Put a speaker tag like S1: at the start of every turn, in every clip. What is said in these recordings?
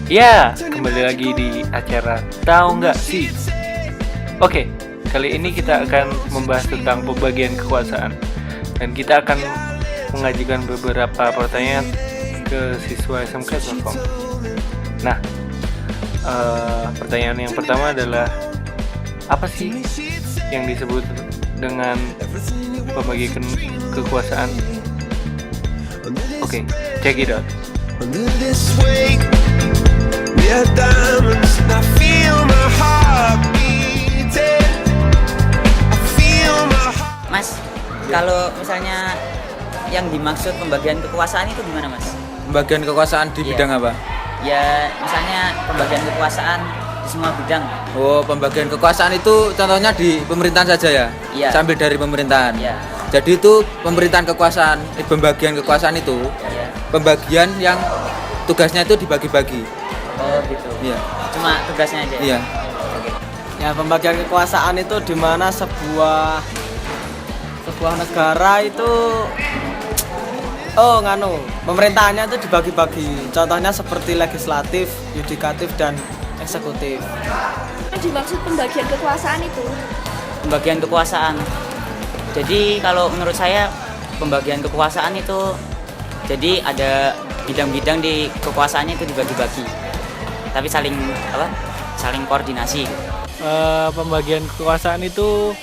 S1: Ya, kembali lagi di acara Tahu Nggak Sih? Oke, kali ini kita akan membahas tentang pembagian kekuasaan. Dan kita akan mengajukan beberapa pertanyaan ke siswa SMK Telkom. Nah, pertanyaan yang pertama adalah apa sih yang disebut dengan pembagian kekuasaan? Oke, check it out.
S2: Under this weight, we are diamonds, and I feel my heart beating. I feel my heart.
S3: Mas, kalau misalnya yang dimaksud pembagian kekuasaan itu gimana, Mas?
S4: Pembagian kekuasaan di
S3: Iya.
S4: bidang apa?
S3: Ya, misalnya pembagian kekuasaan di semua bidang.
S4: Oh, pembagian kekuasaan itu contohnya di pemerintahan saja ya?
S3: Iya.
S4: Saya ambil dari pemerintahan.
S3: Iya.
S4: Jadi itu pemerintahan kekuasaan, pembagian kekuasaan itu
S3: Iya.
S4: pembagian yang tugasnya itu dibagi-bagi.
S3: Oh, gitu.
S4: Iya.
S3: Cuma tugasnya aja.
S4: Iya.
S3: Oke.
S5: Ya, pembagian kekuasaan itu di mana sebuah negara itu pemerintahannya itu dibagi-bagi. Contohnya seperti legislatif, yudikatif dan eksekutif.
S6: Yang dimaksud pembagian kekuasaan itu
S3: Pembagian kekuasaan. Jadi kalau menurut saya pembagian kekuasaan itu jadi ada bidang-bidang di kekuasaannya itu dibagi-bagi. Tapi saling koordinasi.
S1: Pembagian kekuasaan itu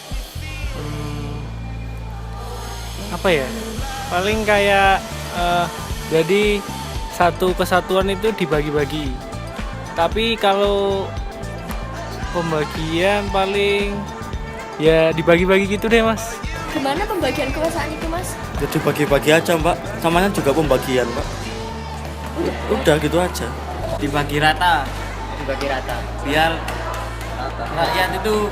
S1: apa ya? Paling kayak jadi satu kesatuan itu dibagi-bagi. Tapi kalau pembagian paling ya dibagi-bagi gitu deh, Mas.
S6: gimana pembagian kekuasaan itu, Mas?
S7: Jadi bagi-bagi aja mbak, namanya juga pembagian mbak. Udah gitu aja.
S4: Dibagi rata
S3: Dibagi rata.
S4: biar rakyat itu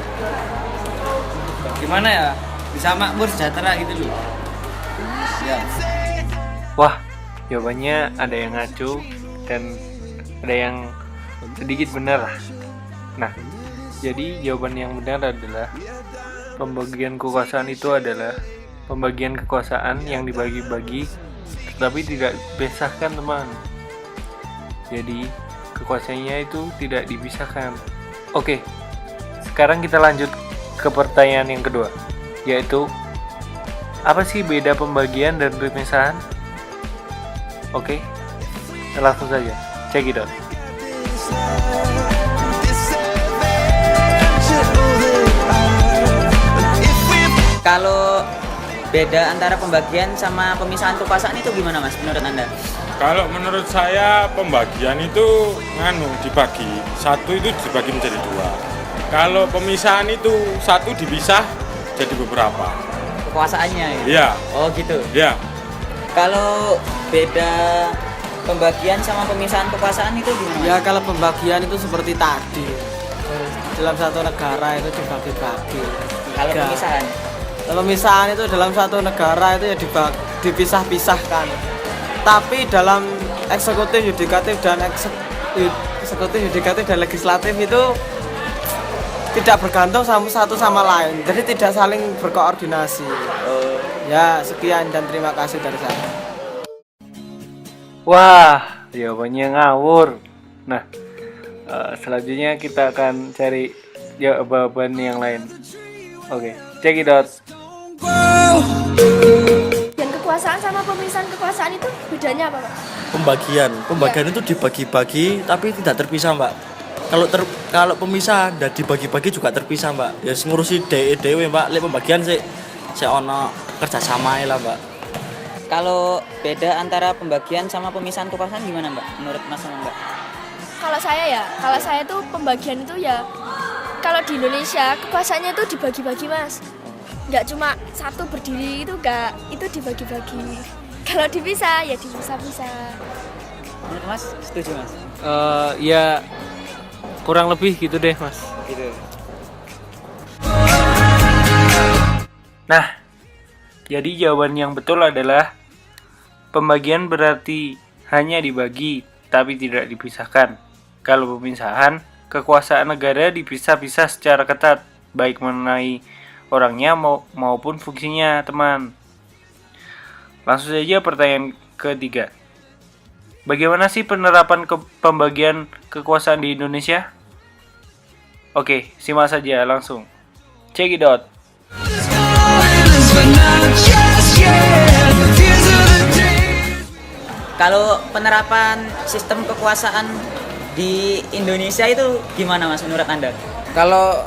S4: gimana ya? Bisa makmur sejahtera gitu loh. Ya.
S1: Wah, jawabannya ada yang ngaco dan ada yang sedikit benar. Nah, jadi jawaban yang benar adalah pembagian kekuasaan itu adalah pembagian kekuasaan yang dibagi-bagi tetapi tidak dipisahkan, teman. Jadi, kekuasaannya itu tidak dipisahkan. Oke, sekarang kita lanjut ke pertanyaan yang kedua, yaitu apa sih beda pembagian dan pemisahan? Oke, langsung saja, check it out.
S3: Kalau beda antara pembagian sama pemisahan kekuasaan itu gimana, Mas, menurut Anda?
S8: Kalau menurut saya pembagian itu dibagi, satu itu dibagi menjadi dua. Kalau pemisahan itu satu dipisah jadi beberapa.
S3: Kekuasaannya ya?
S8: Iya,
S3: Oh, gitu.
S8: iya.
S3: Kalau beda pembagian sama pemisahan kekuasaan itu gimana, Mas?
S5: Ya, kalau pembagian itu seperti tadi. Dalam satu negara itu dibagi-bagi.
S3: Kalau
S5: Tiga.
S3: pemisahan?
S5: Kalau pemisahan itu dalam satu negara itu ya dipisah-pisahkan. Tapi dalam eksekutif, yudikatif dan legislatif itu tidak bergantung sama satu sama lain. Jadi tidak saling berkoordinasi. Ya, sekian dan terima kasih dari saya.
S1: Wah, jawabannya ngawur. Nah, selanjutnya kita akan cari jawaban yang lain. Oke, check it out.
S6: Dan kekuasaan sama pemisahan kekuasaan itu bedanya apa, Pak?
S7: Pembagian itu dibagi-bagi tapi tidak terpisah mbak. Kalau pemisah dan dibagi-bagi juga terpisah mbak. Ya ngurusi dewe mbak. Lek pembagian sih ono kerjasama lah mbak.
S3: Kalau beda antara pembagian sama pemisahan kekuasaan gimana, Mbak? Menurut Mas sama Mbak?
S6: Kalau saya tuh pembagian itu ya kalau di Indonesia kekuasaannya itu dibagi-bagi, Mas. Nggak cuma satu berdiri itu enggak, itu dibagi-bagi. Kalau dipisah ya dipisah-pisah.
S3: Menurut Mas, setuju, Mas?
S1: Ya kurang lebih gitu deh, Mas.
S3: Gitu.
S1: Nah, jadi jawaban yang betul adalah pembagian berarti hanya dibagi tapi tidak dipisahkan. Kalau pemisahan, kekuasaan negara dipisah-pisah secara ketat, baik mengenai orangnya maupun fungsinya, teman. Langsung saja pertanyaan ketiga. Bagaimana sih penerapan pembagian kekuasaan di Indonesia? Oke, simak saja langsung. Check it out.
S3: Kalau penerapan sistem kekuasaan di Indonesia itu gimana Mas menurut Anda?
S5: Kalau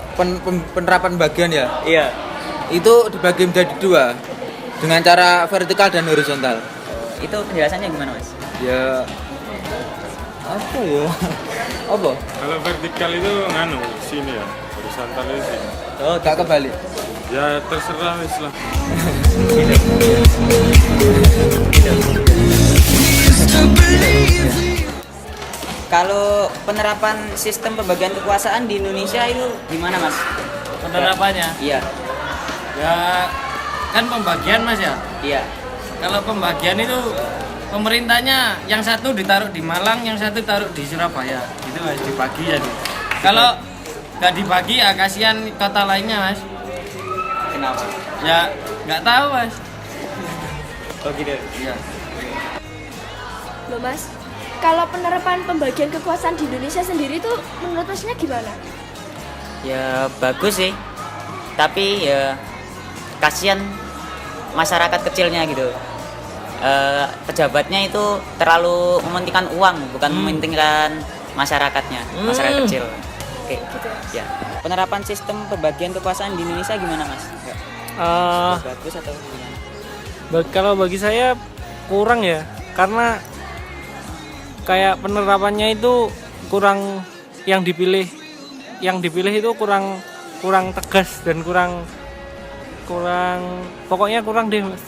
S5: penerapan bagian ya,
S3: Iya.
S5: itu dibagi menjadi dua dengan cara vertikal dan horizontal.
S3: Itu penjelasannya gimana Mas?
S5: Ya apa ya? Apa?
S8: Kalau vertikal itu sini ya, horizontal itu sini.
S5: Oh, gak kebalik.
S8: Ya terserah wis lah.
S3: Kalau penerapan sistem pembagian kekuasaan di Indonesia itu gimana Mas?
S4: Penerapannya
S3: Iya.
S4: ya kan pembagian Mas ya.
S3: Iya.
S4: Kalau pembagian itu pemerintahnya yang satu ditaruh di Malang, yang satu taruh di Surabaya. Gitu Mas, dibagi jadi. Kalau nggak dibagi ya kasihan kota lainnya Mas.
S3: Kenapa?
S4: Ya nggak tahu Mas.
S3: Oh gitu.
S4: Iya.
S6: Loh Mas, kalau penerapan pembagian kekuasaan di Indonesia sendiri tuh menurut Masnya gimana?
S3: Ya bagus sih. Tapi ya kasihan masyarakat kecilnya gitu. Pejabatnya itu terlalu mementingkan uang, bukan mementingkan masyarakatnya, masyarakat kecil. Oke,
S6: Gitu.
S3: ya. Penerapan sistem pembagian kekuasaan di Indonesia gimana Mas? Bagus atau gimana?
S1: Kalau bagi saya kurang ya, karena kayak penerapannya itu kurang, yang dipilih itu kurang tegas dan kurang pokoknya kurang deh Mas.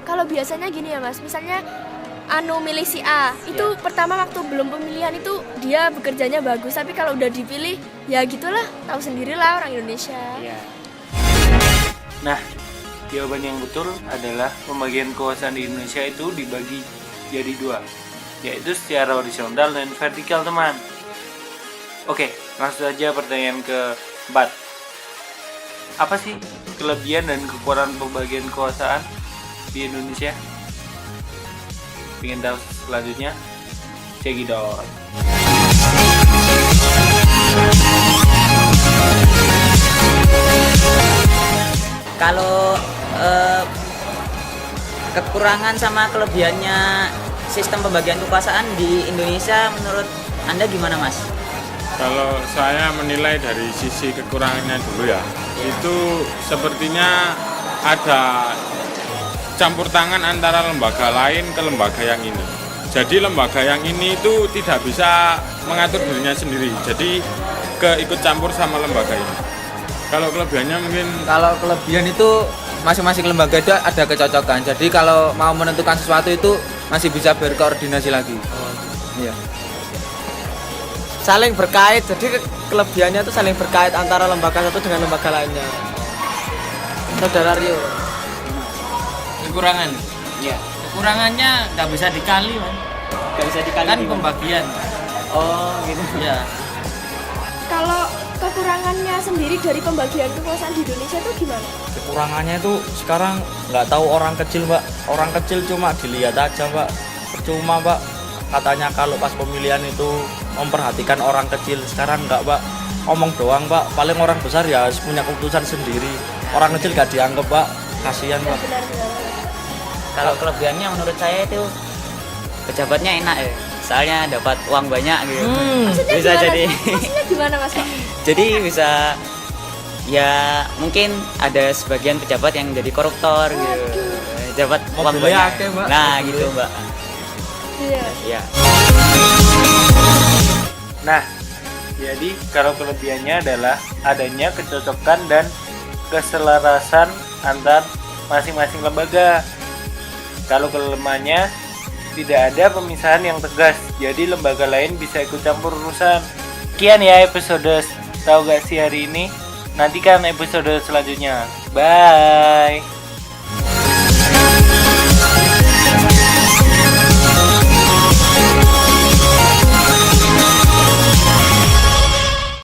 S6: Kalau biasanya gini ya Mas, misalnya milih si A, itu pertama waktu belum pemilihan itu dia bekerjanya bagus, tapi kalau udah dipilih ya gitulah, tahu sendirilah orang Indonesia.
S3: Iya.
S1: Nah, jawaban yang betul adalah pembagian kekuasaan di Indonesia itu dibagi jadi dua, yaitu secara horizontal dan vertikal, teman. Oke, langsung saja pertanyaan keempat. Apa sih kelebihan dan kekurangan pembagian kekuasaan di Indonesia? Pengen tahu selanjutnya? Check it out.
S3: Kalau kekurangan sama kelebihannya sistem pembagian kekuasaan di Indonesia menurut Anda gimana Mas?
S8: Kalau saya menilai dari sisi kekurangannya dulu ya, itu sepertinya ada campur tangan antara lembaga lain ke lembaga yang ini. Jadi lembaga yang ini itu tidak bisa mengatur dirinya sendiri, jadi keikut campur sama lembaga ini. Kalau kelebihannya mungkin,
S5: Kalau kelebihan itu masing-masing lembaga itu ada kecocokan. Jadi kalau mau menentukan sesuatu itu masih bisa berkoordinasi lagi. Iya. Saling berkait. Jadi kelebihannya itu saling berkait antara lembaga satu dengan lembaga lainnya. Saudara Rio.
S4: Kekurangan.
S3: Iya.
S4: Kekurangannya nggak bisa dikali Mas.
S3: Gak bisa dikali
S4: Kan
S3: gimana?
S4: pembagian.
S3: Oh gitu.
S4: Ya.
S6: Kalau kekurangannya sendiri dari pembagian kekuasaan di Indonesia itu gimana?
S7: Kekurangannya itu sekarang nggak tahu orang kecil Mbak. Orang kecil cuma dilihat aja Mbak. Percuma Mbak. Katanya kalau pas pemilihan itu memperhatikan orang kecil, sekarang nggak Mbak. Omong doang Mbak. Paling orang besar ya harus punya keputusan sendiri. Orang kecil nggak dianggap Mbak. Kasihan Mbak.
S6: Benar-benar.
S3: Kalau kelebihannya menurut saya itu pejabatnya enak ya. Soalnya dapat uang banyak gitu.
S6: Maksudnya
S3: Bisa
S6: gimana?
S3: jadi
S6: Maksudnya gimana Mas Kok?
S3: jadi bisa ya mungkin ada sebagian pejabat yang jadi koruptor gitu. Dapat uang
S5: Mobilnya
S3: banyak.
S5: akeh, Mbak.
S3: Nah, gitu Mbak.
S6: Iya.
S3: Ya.
S1: Nah, jadi kalau kelebihannya adalah adanya kecocokan dan keselarasan antar masing-masing lembaga. Kalau kelemahannya tidak ada pemisahan yang tegas, jadi lembaga lain bisa ikut campur urusan. Sekian ya episode Tahu Gak Sih hari ini. Nantikan episode selanjutnya. Bye.